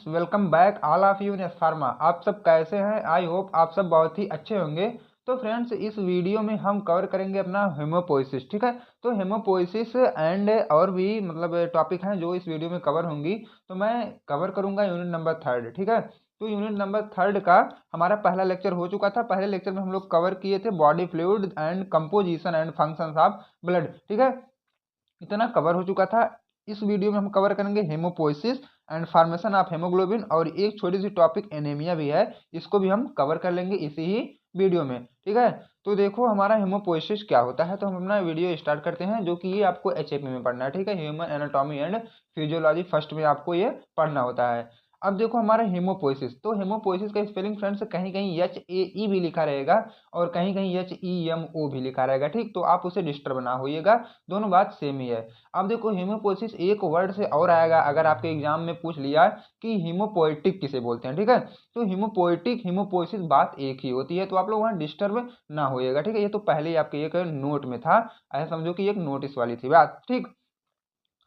Welcome back all of you in S pharma. आप सब कैसे हैं? आई होप आप सब बहुत ही अच्छे होंगे। तो फ्रेंड्स, इस वीडियो में हम कवर करेंगे अपना हेमोपोइसिस। ठीक है, तो हेमोपोइसिस एंड और भी मतलब टॉपिक हैं जो इस वीडियो में कवर होंगी। तो मैं कवर करूंगा यूनिट नंबर 3। ठीक है, तो यूनिट नंबर 3 का हमारा पहला लेक्चर हो चुका था। पहले लेक्चर में हम लोग कवर किए थे body fluid and composition and functions of blood. ठीक है, इतना कवर हो चुका था। इस वीडियो में हम कवर करेंगे हेमोपोइसिस एंड फॉर्मेशन ऑफ हेमोग्लोबिन, और एक छोटी सी टॉपिक एनीमिया भी है, इसको भी हम कवर कर लेंगे इसी ही वीडियो में। ठीक है, तो देखो हमारा हेमोपोइसिस क्या होता है। तो हम अपना वीडियो स्टार्ट करते हैं, जो कि ये आपको एचएपी में पढ़ना है। ठीक है, human anatomy and physiology first में आपको ये पढ़ना होता है। अब देखो हमारा हेमोपोइसिस, तो हेमोपोइसिस का स्पेलिंग फ्रेंड्स कहीं कहीं HAE भी लिखा रहेगा और कहीं कहीं HEMO भी लिखा रहेगा। ठीक, तो आप उसे डिस्टर्ब ना होइएगा, दोनों बात सेम ही है। अब देखो हेमोपोइसिस एक वर्ड से और आएगा, अगर आपके एग्जाम में पूछ लिया कि हीमोपोएटिक किसे बोलते हैं। ठीक है, तो हीमोपोएटिक हेमोपोइसिस बात एक ही होती है, तो आप लोग वहाँ डिस्टर्ब ना होइएगा। ठीक है, ये तो पहले ही आपके एक नोट में था, ऐसा समझो कि एक नोटिस वाली थी बात। ठीक,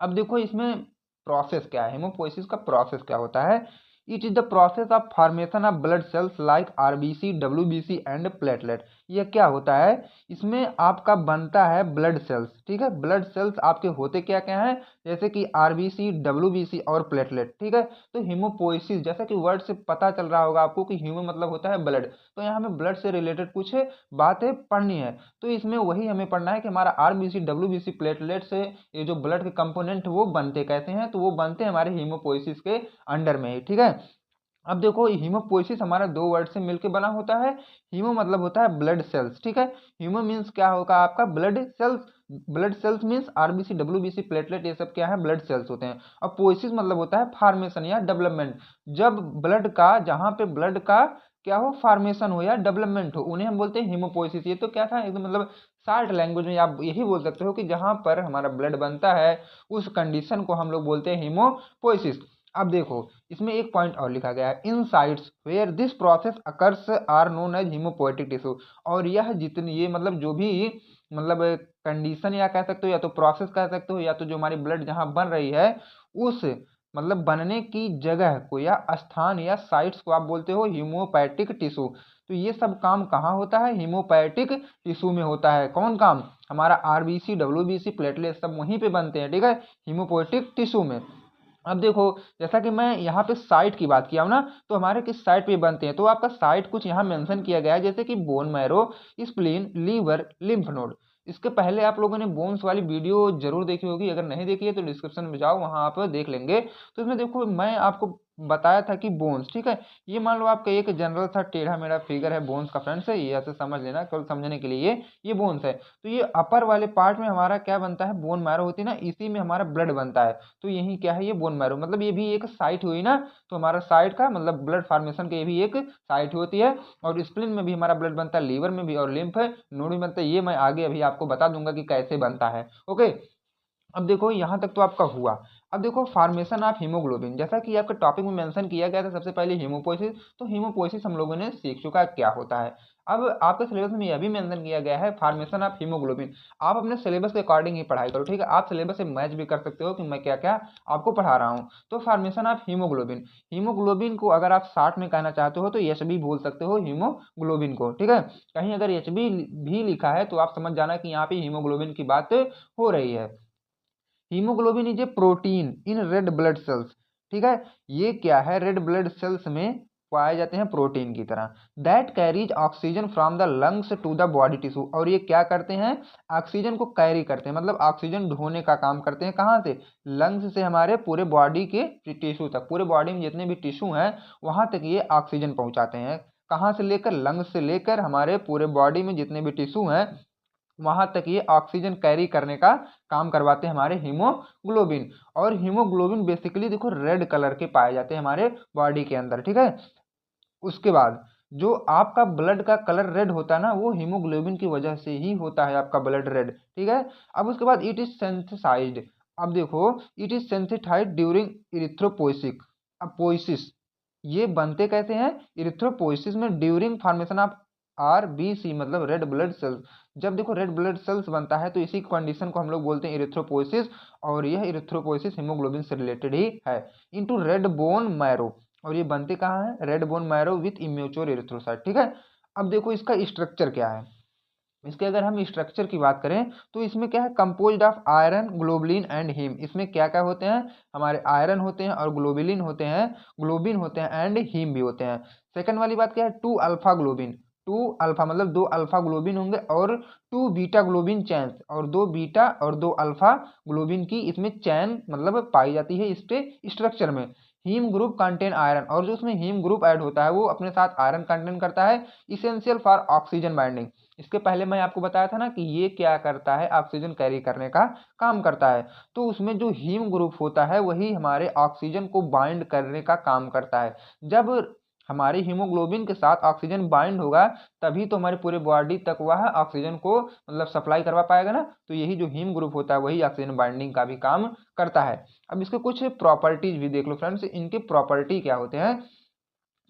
अब देखो इसमें प्रोसेस क्या है, हेमोपोइसिस का प्रोसेस क्या होता है। It is the process of formation of blood cells like RBC, WBC and platelet. यह क्या होता है, इसमें आपका बनता है ब्लड सेल्स। ठीक है, ब्लड सेल्स आपके होते क्या क्या हैं, जैसे कि आरबीसी, डब्ल्यूबीसी और प्लेटलेट। ठीक है, तो हेमोपोइसिस जैसा कि वर्ड से पता चल रहा होगा आपको कि ह्यूमन मतलब होता है ब्लड, तो यहाँ हमें ब्लड से रिलेटेड कुछ बातें पढ़नी है। तो इसमें वही हमें पढ़ना है कि हमारा आरबीसी, डब्ल्यूबीसी, प्लेटलेट से ये जो ब्लड के कंपोनेंट वो बनते कैसे हैं, तो वो बनते हैं हमारे हीमोपोइसिस के अंडर में ही। ठीक है, अब देखो हीमोपोइसिस हमारा दो वर्ड से मिलकर बना होता है। हीमो मतलब होता है ब्लड सेल्स। ठीक है, हीमो मीन्स क्या होगा आपका blood cells. Blood cells means RBC, WBC, platelet, ये सब क्या है, ब्लड सेल्स होते हैं। अब पोइसिस मतलब होता है फॉर्मेशन या डेवलपमेंट। जब ब्लड का, जहां पे ब्लड का क्या हो, फॉर्मेशन हो या डेवलपमेंट हो, उन्हें हम बोलते हैं हीमोपोइसिस। ये तो क्या था एकदम मतलब शार्ट लैंग्वेज में आप यही बोल सकते हो कि जहां पर हमारा ब्लड बनता है उस कंडीशन को हम लोग बोलते हैं हीमोपोइसिस। अब देखो इसमें एक पॉइंट और लिखा गया है, in sites where this process occurs are known as haemopoietic tissue. और यह जितनी ये मतलब जो भी मतलब कंडीशन या कह सकते हो, या तो प्रोसेस कह सकते हो, या तो जो हमारी ब्लड जहां बन रही है उस मतलब बनने की जगह को या स्थान या साइट्स को आप बोलते हो हीमोपैटिक टिश्यू। तो ये सब काम कहाँ होता है, हीमोपैटिक टिश्यू में होता है। कौन काम, हमारा आरबीसी, डब्ल्यूबीसी, प्लेटलेट सब वहीं पे बनते हैं। ठीक है, हीमोपोएटिक टिश्यू में। अब देखो जैसा कि मैं यहाँ पे साइट की बात किया हूँ ना, तो हमारे किस साइट पे बनते हैं, तो आपका साइट कुछ यहाँ मेंशन किया गया है, जैसे कि bone marrow, spleen, liver, lymph node. इसके पहले आप लोगों ने बोन्स वाली वीडियो जरूर देखी होगी, अगर नहीं देखी है तो डिस्क्रिप्शन में जाओ, वहाँ आप देख लेंगे। तो इसमें देखो मैं आपको बताया था कि बोन्स, ठीक है, ये मान लो आपका एक जनरल सा टेढ़ा मेढ़ा फिगर है बोन्स का फ्रेंड्स है, ये ऐसे समझ लेना केवल समझने के लिए, ये बोन्स है। तो ये अपर वाले पार्ट में हमारा क्या बनता है, बोन मैरो होती है ना, इसी में हमारा ब्लड बनता है। तो यही क्या है, ये बोन मैरो, मतलब ये भी एक साइट हुई ना। तो हमारा साइट का मतलब ब्लड फॉर्मेशन की भी एक साइट होती है। और स्प्लीन में भी हमारा ब्लड बनता है, लीवर में भी, और लिम्फ नोड में बनता है। ये मैं आगे अभी आपको बता दूंगा कि कैसे बनता है। ओके, अब देखो यहाँ तक तो आपका हुआ। अब देखो फॉर्मेशन ऑफ हीमोग्लोबिन, जैसा कि आपके टॉपिक में मेंशन किया गया था सबसे पहले हीमोपोइसिस। तो हीमोपोइसिस हम लोगों ने सीख चुका है क्या होता है। अब आपके सिलेबस में यह भी मेंशन किया गया है फॉर्मेशन ऑफ हीमोग्लोबिन। आप अपने सिलेबस के अकॉर्डिंग ही पढ़ाई करो। ठीक है, आप सिलेबस से मैच भी कर सकते हो कि मैं क्या क्या आपको पढ़ा रहा हूँ। तो फॉर्मेशन ऑफ हीमोग्लोबिन, हीमोग्लोबिन को अगर आप शॉर्ट में कहना चाहते हो तो एच भी बोल सकते हो हीमोग्लोबिन को। ठीक है, कहीं अगर एच भी लिखा है तो आप समझ जाना कि यहाँ पे हीमोग्लोबिन की बात हो रही है। Haemoglobin is a protein in red blood cells. ठीक है, ये क्या है, रेड ब्लड सेल्स में पाए जाते हैं प्रोटीन की तरह। That carries oxygen from the lungs to the body tissue. और ये क्या करते हैं, ऑक्सीजन को कैरी करते हैं, मतलब ऑक्सीजन ढोने का काम करते हैं। कहाँ से, लंग्स से हमारे पूरे बॉडी के टिश्यू तक, पूरे बॉडी में जितने भी टिश्यू हैं वहां तक ये ऑक्सीजन पहुंचाते हैं। कहाँ से लेकर, लंग्स से लेकर हमारे पूरे बॉडी में जितने भी टिश्यू हैं वहां तक ये ऑक्सीजन कैरी करने का काम करवाते हैं हमारे हीमोग्लोबिन। और हीमोग्लोबिन बेसिकली देखो रेड कलर के पाए जाते हैं हमारे बॉडी के अंदर। ठीक है, उसके बाद जो आपका ब्लड का कलर रेड होता है ना, वो हीमोग्लोबिन की वजह से ही होता है आपका ब्लड रेड। ठीक है, अब उसके बाद इट इज सेंथेसाइज्ड। अब देखो इट इज सेंथेसाइज्ड ड्यूरिंग इरिथ्रोपोइसिस। अब पोइसिस ये बनते कैसे हैं, इरिथ्रोपोइसिस में ड्यूरिंग फॉर्मेशन ऑफ आरबीसी मतलब रेड ब्लड सेल्स। जब देखो रेड ब्लड सेल्स बनता है तो इसी कंडीशन को हम लोग बोलते हैं इरिथ्रोपोइसिस। और यह इरिथ्रोपोइसिस हीमोग्लोबिन से रिलेटेड ही है। इनटू रेड बोन मैरो, और ये बनते कहाँ हैं, red bone marrow with immature erythrocyte, ठीक है। अब देखो इसका स्ट्रक्चर क्या है। इसके अगर हम स्ट्रक्चर की बात करें तो इसमें क्या है, composed of iron, globulin and haem. इसमें क्या क्या होते हैं, हमारे आयरन होते हैं और ग्लोबुलिन होते हैं, ग्लोबिन होते हैं एंड हीम भी होते हैं। सेकंड वाली बात क्या है, 2 अल्फा ग्लोबिन, 2 अल्फा मतलब 2 अल्फा ग्लोबिन होंगे और 2 बीटा ग्लोबिन चैन, और 2 बीटा और 2 अल्फा ग्लोबिन की इसमें चैन मतलब पाई जाती है इसके स्ट्रक्चर में। हीम ग्रुप कंटेन आयरन, और जो उसमें हीम ग्रुप ऐड होता है वो अपने साथ आयरन कंटेन करता है, इसेंशियल फॉर ऑक्सीजन बाइंडिंग। इसके पहले मैं आपको बताया था ना कि ये क्या करता है, ऑक्सीजन कैरी करने का काम करता है। तो उसमें जो हीम ग्रुप होता है वही हमारे ऑक्सीजन को बाइंड करने का काम करता है। जब हमारे हीमोग्लोबिन के साथ ऑक्सीजन बाइंड होगा तभी तो हमारे पूरे बॉडी तक वह ऑक्सीजन को मतलब सप्लाई करवा पाएगा ना। तो यही जो हीम ग्रुप होता है वही ऑक्सीजन बाइंडिंग का भी काम करता है। अब इसके कुछ प्रॉपर्टीज भी देख लो फ्रेंड्स, इनके प्रॉपर्टी क्या होते हैं।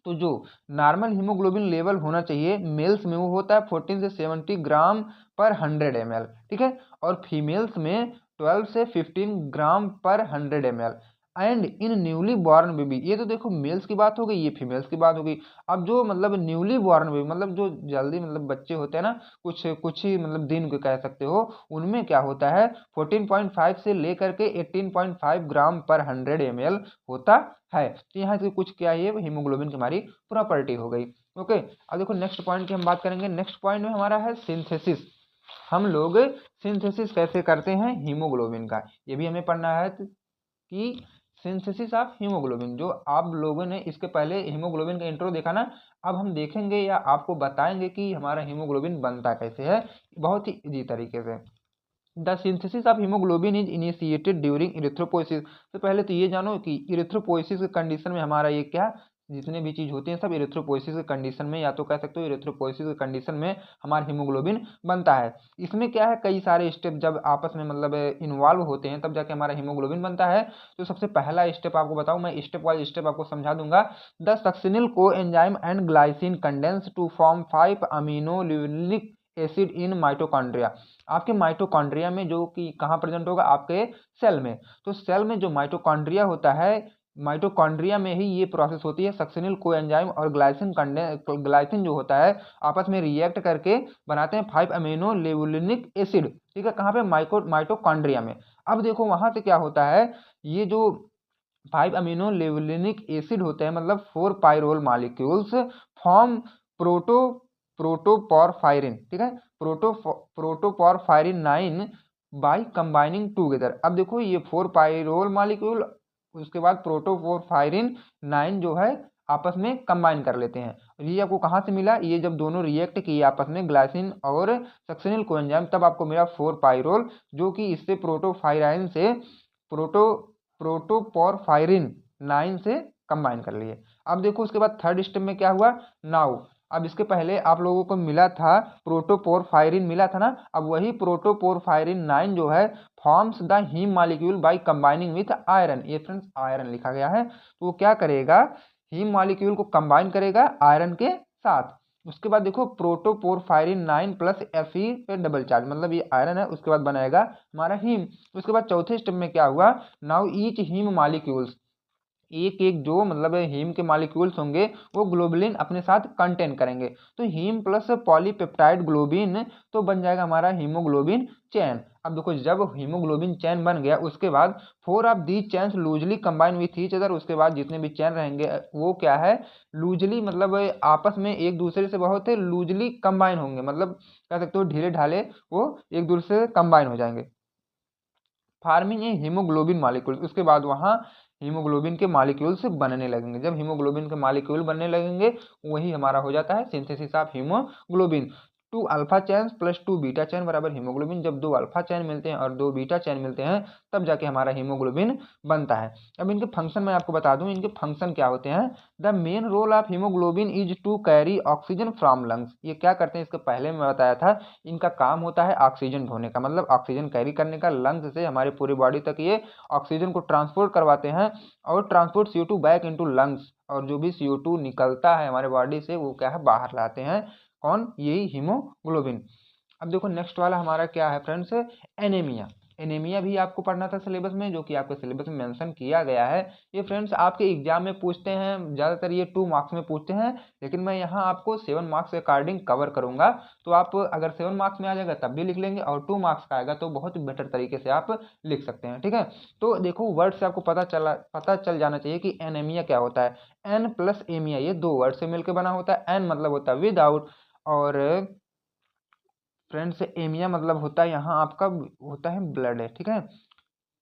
तो जो नॉर्मल हीमोग्लोबिन लेवल होना चाहिए मेल्स में वो होता है 14 से 70 ग्राम पर 100 ml, ठीक है। और फीमेल्स में 12 से 15 ग्राम पर 100 ml। And in newly born baby, ये तो देखो मेल्स की बात हो गई, ये फीमेल्स की बात हो गई। अब जो मतलब न्यूली बॉर्न बेबी मतलब जो जल्दी मतलब बच्चे होते हैं ना, कुछ कुछ ही मतलब दिन के कह सकते हो, उनमें क्या होता है 14.5 से लेकर के 18.5 ग्राम पर 100 ml होता है। तो यहाँ से कुछ क्या है, हीमोग्लोबिन की हमारी प्रॉपर्टी हो गई। ओके, अब देखो नेक्स्ट पॉइंट की हम बात करेंगे। नेक्स्ट पॉइंट में हमारा है सिंथेसिस। हम लोग सिंथेसिस कैसे करते हैं हीमोग्लोबिन का, ये भी हमें पढ़ना है कि सिंथेसिस ऑफ हीमोग्लोबिन, जो आप लोगों ने इसके पहले हीमोग्लोबिन का इंट्रो देखा ना, अब हम देखेंगे या आपको बताएंगे कि हमारा हीमोग्लोबिन बनता कैसे है, बहुत ही इजी तरीके से। The synthesis of haemoglobin is initiated during erythropoiesis. तो पहले तो ये जानो कि इरिथ्रोपोइसिस के कंडीशन में हमारा ये क्या, जितने भी चीज होती हैं सब इरिथ्रोपोइसिस के कंडीशन में, या तो कह सकते हो इरिथ्रोपोइसिस के कंडीशन में हमारा हीमोग्लोबिन बनता है। इसमें क्या है, कई सारे स्टेप जब आपस में मतलब इन्वॉल्व होते हैं तब जाके हमारा हीमोग्लोबिन बनता है। तो सबसे पहला स्टेप आपको बताऊं, मैं स्टेप वाइज स्टेप आपको समझा दूंगा। The succinyl coenzyme and glycine condense to form 5 amino levulinic acid in mitochondria. आपके माइटोकॉन्ड्रिया में, जो कि कहाँ प्रेजेंट होगा, आपके सेल में। तो सेल में जो माइटोकॉन्ड्रिया होता है, माइटोकॉन्ड्रिया में ही ये प्रोसेस होती है। सक्सिनिल कोएंजाइम और ग्लाइसिन जो होता है आपस में रिएक्ट करके बनाते हैं 5 अमीनो लेवुलिनिक एसिड, ठीक है। कहाँ पे, माइटोकॉन्ड्रिया में। अब देखो वहां से क्या होता है, ये जो 5 अमीनो लेवुलिनिक एसिड होते हैं मतलब 4 पाइरोल मॉलिक्यूल्स फॉर्म प्रोटो प्रोटोपॉरफायरिन, ठीक है, प्रोटोपॉरफायरिन 9 बाय कंबाइनिंग टूगेदर। अब देखो ये 4 पाइरोल मॉलिक्यूल, उसके बाद प्रोटोपॉरफायरिन 9 जो है आपस में कंबाइन कर लेते हैं। ये आपको कहाँ से मिला, ये जब दोनों रिएक्ट किए आपस में ग्लाइसिन और सक्सिनिल कोएंजाइम, तब आपको मिला 4 पाइरोल, जो कि इससे प्रोटोफायराइन से प्रोटो प्रोटोपॉरफायरिन 9 से कंबाइन कर लिए। अब देखो उसके बाद थर्ड स्टेप में क्या हुआ नाउ। अब इसके पहले आप लोगों को मिला था प्रोटोपोरफायरिन मिला था ना, अब वही प्रोटोपोरफायरिन 9 जो है forms the haem molecule by combining with iron. ये फ्रेंड्स आयरन लिखा गया है, तो वो क्या करेगा, हीम मॉलिक्यूल को कंबाइन करेगा आयरन के साथ। उसके बाद देखो प्रोटोपोरफायरिन 9 प्लस Fe पे डबल चार्ज, मतलब ये आयरन है, उसके बाद बनाएगा हमारा हीम। उसके बाद चौथे स्टेप में क्या हुआ, नाउ ईच हीम मॉलिक्यूल्स, एक एक जो मतलब हीम के मॉलिक्यूल्स होंगे वो ग्लोबुलिन अपने साथ कंटेन करेंगे। तो हीम प्लस पॉलीपेप्टाइड ग्लोबिन तो बन जाएगा हमारा हीमोग्लोबिन चैन। अब देखो जब हीमोग्लोबिन चैन बन गया उसके बाद 4 of the chains loosely combine with each other. उसके बाद जितने भी चैन रहेंगे वो क्या है, लूजली मतलब आपस में एक दूसरे से बहुत लूजली कंबाइन होंगे, मतलब कह सकते हो ढीले ढाले वो एक दूसरे से कंबाइन हो जाएंगे, फार्मिंग ए हीमोग्लोबिन मॉलिक्यूल। उसके बाद वहाँ हीमोग्लोबिन के मॉलिक्यूल्स बनने लगेंगे। जब हीमोग्लोबिन के मॉलिक्यूल बनने लगेंगे वही हमारा हो जाता है synthesis of haemoglobin. 2 alpha chain plus 2 beta chain बराबर हीमोग्लोबिन। जब 2 अल्फा चैन मिलते हैं और 2 बीटा चैन मिलते हैं तब जाके हमारा हीमोग्लोबिन बनता है। अब इनके फंक्शन मैं आपको बता दूं, इनके फंक्शन क्या होते हैं। The main role of haemoglobin is to carry oxygen from lungs. ये क्या करते हैं, इसके पहले मैं बताया था, इनका काम होता है ऑक्सीजन ढोने का, मतलब ऑक्सीजन कैरी करने का लंग्स से हमारे पूरी बॉडी तक ये ऑक्सीजन को ट्रांसपोर्ट करवाते हैं और transport CO2 back into lungs. और जो भी CO2 निकलता है हमारे बॉडी से वो क्या है, बाहर लाते हैं कौन, यही हीमोग्लोबिन। अब देखो नेक्स्ट वाला हमारा क्या है फ्रेंड्स, एनीमिया। एनीमिया भी आपको पढ़ना था सिलेबस में, जो कि आपके सिलेबस में मेंशन किया गया है। ये फ्रेंड्स आपके एग्जाम में पूछते हैं, ज़्यादातर ये 2 मार्क्स में पूछते हैं, लेकिन मैं यहाँ आपको 7 मार्क्स के अकॉर्डिंग कवर करूँगा। तो आप अगर 7 मार्क्स में आ जाएगा तब भी लिख लेंगे, और 2 मार्क्स का आएगा तो बहुत बेटर तरीके से आप लिख सकते हैं, ठीक है। तो देखो वर्ड से आपको पता चल जाना चाहिए कि एनीमिया क्या होता है। एन प्लस एमिया, ये 2 वर्ड से मिलकर बना होता है। एन मतलब होता है विदाउट, और फ्रेंड्स एमिया मतलब होता है यहाँ आपका होता है ब्लड है, ठीक है।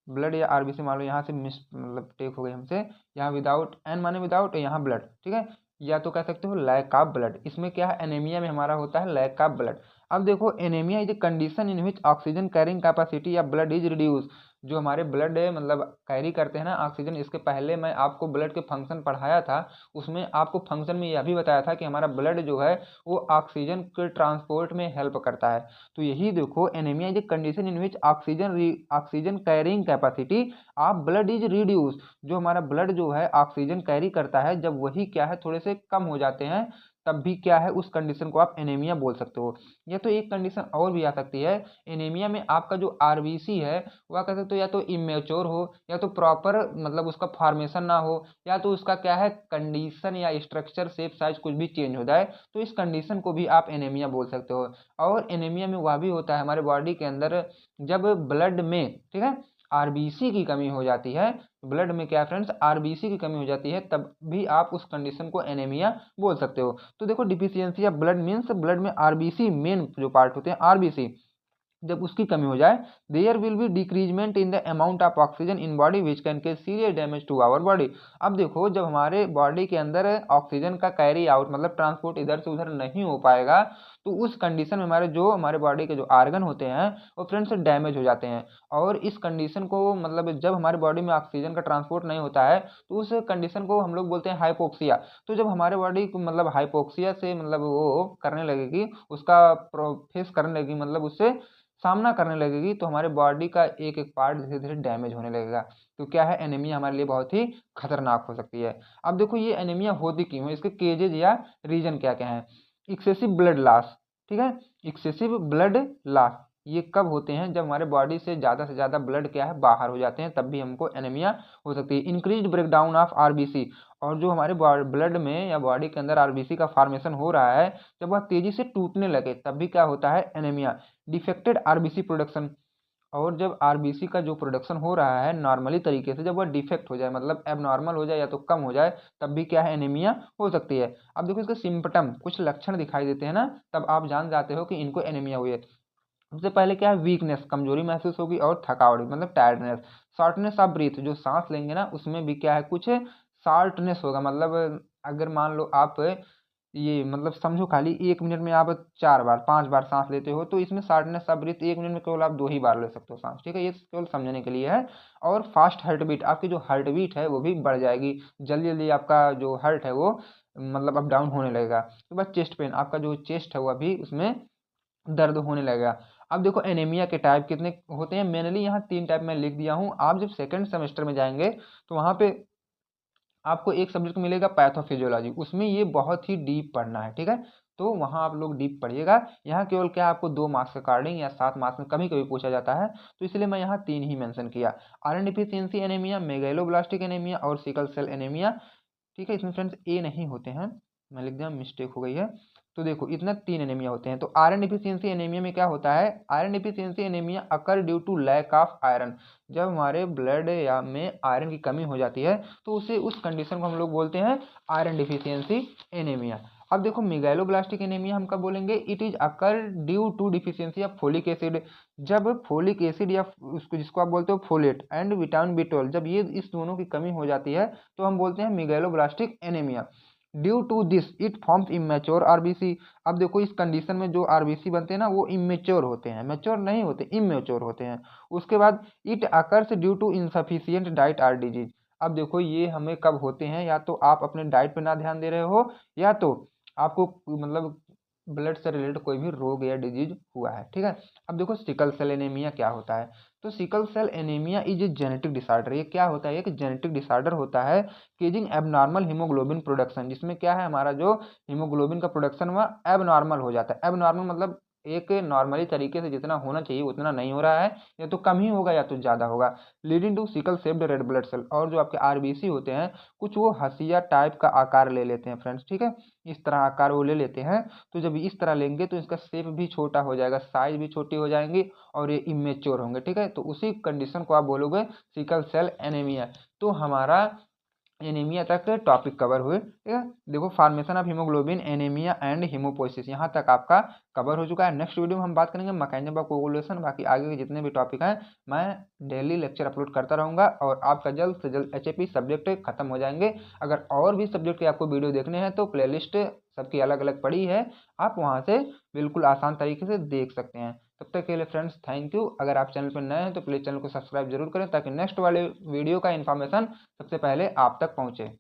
ब्लड या आरबीसी मान लो, यहाँ से मिस मतलब टेक हो गई हमसे, यहाँ विदाउट, एन माने विदाउट, यहाँ ब्लड, ठीक है। या तो कह सकते हो लैक ऑफ ब्लड। इसमें क्या है, एनीमिया में हमारा होता है लैक ऑफ ब्लड। अब देखो anaemia is a condition in which oxygen carrying capacity या ब्लड इज रिड्यूस। जो हमारे ब्लड मतलब कैरी करते हैं ना ऑक्सीजन, इसके पहले मैं आपको ब्लड के फंक्शन पढ़ाया था, उसमें आपको फंक्शन में यह भी बताया था कि हमारा ब्लड जो है वो ऑक्सीजन के ट्रांसपोर्ट में हेल्प करता है। तो यही देखो anaemia is a condition in which oxygen carrying capacity of blood is reduce. जो हमारा ब्लड जो है ऑक्सीजन कैरी करता है, जब वही क्या है थोड़े से कम हो जाते हैं, तब भी क्या है उस कंडीशन को आप एनीमिया बोल सकते हो। या तो एक कंडीशन और भी आ सकती है, एनीमिया में आपका जो आरबीसी है वह कह सकते हो या तो इमेच्योर हो, या तो प्रॉपर मतलब उसका फॉर्मेशन ना हो, या तो उसका क्या है कंडीशन या स्ट्रक्चर शेप साइज कुछ भी चेंज हो जाए, तो इस कंडीशन को भी आप एनीमिया बोल सकते हो। और एनीमिया में वह भी होता है हमारे बॉडी के अंदर, जब ब्लड में, ठीक है, आरबीसी की कमी हो जाती है, ब्लड में क्या फ्रेंड्स आरबीसी की कमी हो जाती है, तब भी आप उस कंडीशन को एनीमिया बोल सकते हो। तो देखो deficiency of blood means blood में आरबीसी मेन जो पार्ट होते हैं आरबीसी, जब उसकी कमी हो जाए, there will be decreasement in the amount of oxygen in body which can cause serious damage to our body. अब देखो जब हमारे बॉडी के अंदर ऑक्सीजन का कैरी आउट मतलब ट्रांसपोर्ट इधर से उधर नहीं हो पाएगा, तो उस कंडीशन में हमारे बॉडी के जो आर्गन होते हैं वो फ्रेंड्स डैमेज हो जाते हैं। और इस कंडीशन को मतलब जब हमारे बॉडी में ऑक्सीजन का ट्रांसपोर्ट नहीं होता है, तो उस कंडीशन को हम लोग बोलते हैं हाइपोक्सिया। तो जब हमारे बॉडी को मतलब हाइपोक्सिया से मतलब वो करने लगेगी, उसका फेस करने लगेगी, मतलब उससे सामना करने लगेगी, तो हमारे बॉडी का एक एक पार्ट धीरे धीरे डैमेज होने लगेगा। तो क्या है एनीमिया हमारे लिए बहुत ही खतरनाक हो सकती है। अब देखो ये एनीमिया होती क्यों है, इसके केजेज या रीजन क्या क्या है। एक्सेसिव ब्लड लॉस, ठीक है, एक्सेसिव ब्लड लॉस ये कब होते हैं, जब हमारे बॉडी से ज़्यादा ब्लड क्या है बाहर हो जाते हैं, तब भी हमको एनीमिया हो सकती है। इंक्रीज्ड ब्रेकडाउन ऑफ आरबीसी, और जो हमारे ब्लड में या बॉडी के अंदर आरबीसी का फॉर्मेशन हो रहा है, जब वह तेजी से टूटने लगे तब भी क्या होता है एनीमिया। डिफेक्टेड आरबीसी प्रोडक्शन, और जब आरबीसी का जो प्रोडक्शन हो रहा है नॉर्मली तरीके से, जब वह डिफेक्ट हो जाए मतलब एबनॉर्मल हो जाए या तो कम हो जाए, तब भी क्या है एनीमिया हो सकती है। अब देखो इसके सिम्पटम कुछ लक्षण दिखाई देते हैं ना, तब आप जान जाते हो कि इनको एनीमिया हुई है। सबसे पहले क्या है वीकनेस, कमजोरी महसूस होगी, और थकावट मतलब टायर्डनेस। शॉर्टनेस ऑफ ब्रीथ, जो सांस लेंगे ना उसमें भी क्या है कुछ शॉर्टनेस होगा, मतलब अगर मान लो आप ये मतलब समझो खाली 1 मिनट में आप 4 बार 5 बार सांस लेते हो, तो इसमें शॉर्टनेस ऑफ ब्रीथ 1 मिनट में केवल आप 2 ही बार ले सकते हो सांस, ठीक है, ये केवल समझने के लिए है। और फास्ट हार्ट बीट, आपकी जो हार्ट बीट है वो भी बढ़ जाएगी, जल्दी जल्दी आपका जो हार्ट है वो मतलब अप डाउन होने लगेगा। तो बस चेस्ट पेन, आपका जो चेस्ट है वो भी उसमें दर्द होने लगेगा। अब देखो एनीमिया के टाइप कितने होते हैं, मेनली यहाँ 3 टाइप मैं लिख दिया हूँ। आप जब सेकंड सेमेस्टर में जाएंगे तो वहाँ पे आपको एक सब्जेक्ट मिलेगा पैथोफिजियोलॉजी, उसमें ये बहुत ही डीप पढ़ना है, ठीक है। तो वहाँ आप लोग डीप पढ़िएगा। यहाँ केवल क्या आपको 2 मार्क्स के अकॉर्डिंग या 7 मार्क्स में कभी कभी पूछा जाता है, तो इसलिए मैं यहाँ 3 ही मेंशन किया। Iron deficiency anaemia, megaloblastic anaemia और सिकल सेल एनीमिया, ठीक है। इसमें फ्रेंड्स ए नहीं होते हैं, मैं लिख दिया मिस्टेक हो गई है। तो देखो इतना 3 एनीमिया होते हैं। तो आयरन डिफिशियंसी एनीमिया में क्या होता है, iron deficiency anaemia occur due to lack of iron. जब हमारे ब्लड या में आयरन की कमी हो जाती है, तो उसे उस कंडीशन को हम लोग बोलते हैं आयरन डिफिशियंसी एनीमिया। अब देखो मेगैलोब्लास्टिक एनीमिया हम कब बोलेंगे, it is occur due to deficiency of folic acid. जब फोलिक एसिड या उसको जिसको आप बोलते हो फोलेट एंड विटामिन B12, जब ये इस दोनों की कमी हो जाती है, तो हम बोलते हैं megaloblastic anaemia. Due to this it forms immature RBC. अब देखो इस कंडीशन में जो आरबीसी बनते हैं ना वो इमेच्योर होते हैं, मैच्योर नहीं होते, इमेच्योर होते हैं। उसके बाद it occurs due to insufficient diet or disease. अब देखो ये हमें कब होते हैं, या तो आप अपने डाइट पे ना ध्यान दे रहे हो, या तो आपको मतलब ब्लड से रिलेटेड कोई भी रोग या डिजीज हुआ है, ठीक है। अब देखो सिकल सेल एनीमिया क्या होता है। तो sickle cell anaemia is a genetic disorder. ये क्या होता है, एक जेनेटिक डिसऑर्डर होता है केजिंग एबनॉर्मल हीमोग्लोबिन प्रोडक्शन, जिसमें क्या है हमारा जो हीमोग्लोबिन का प्रोडक्शन हुआ एबनॉर्मल हो जाता है। एबनॉर्मल मतलब एक नॉर्मली तरीके से जितना होना चाहिए उतना नहीं हो रहा है, या तो कम ही होगा या तो ज़्यादा होगा, leading to sickle shaped red blood cell. और जो आपके आरबीसी होते हैं कुछ वो हंसिया टाइप का आकार ले लेते हैं फ्रेंड्स, ठीक है, इस तरह आकार वो ले लेते हैं। तो जब इस तरह लेंगे तो इसका शेप भी छोटा हो जाएगा, साइज भी छोटी हो जाएंगी और ये इमेच्योर होंगे, ठीक है। तो उसी कंडीशन को आप बोलोगे सिकल सेल एनीमिया। तो हमारा एनीमिया तक टॉपिक कवर हुए, ठीक है। देखो formation of haemoglobin, anaemia and haemopoiesis, यहाँ तक आपका कवर हो चुका है। नेक्स्ट वीडियो में हम बात करेंगे मैकेनिज्म ऑफ कोगुलेशन। बाकी आगे के जितने भी टॉपिक हैं मैं डेली लेक्चर अपलोड करता रहूँगा और आपका जल्द से जल्द एचएपी सब्जेक्ट खत्म हो जाएंगे। अगर और भी सब्जेक्ट के आपको वीडियो देखने हैं तो प्लेलिस्ट सबकी अलग अलग पड़ी है, आप वहाँ से बिल्कुल आसान तरीके से देख सकते हैं। तब तक के लिए फ्रेंड्स थैंक यू। अगर आप चैनल पर नए हैं तो प्लीज़ चैनल को सब्सक्राइब जरूर करें ताकि नेक्स्ट वाले वीडियो का इन्फॉर्मेशन सबसे पहले आप तक पहुँचे।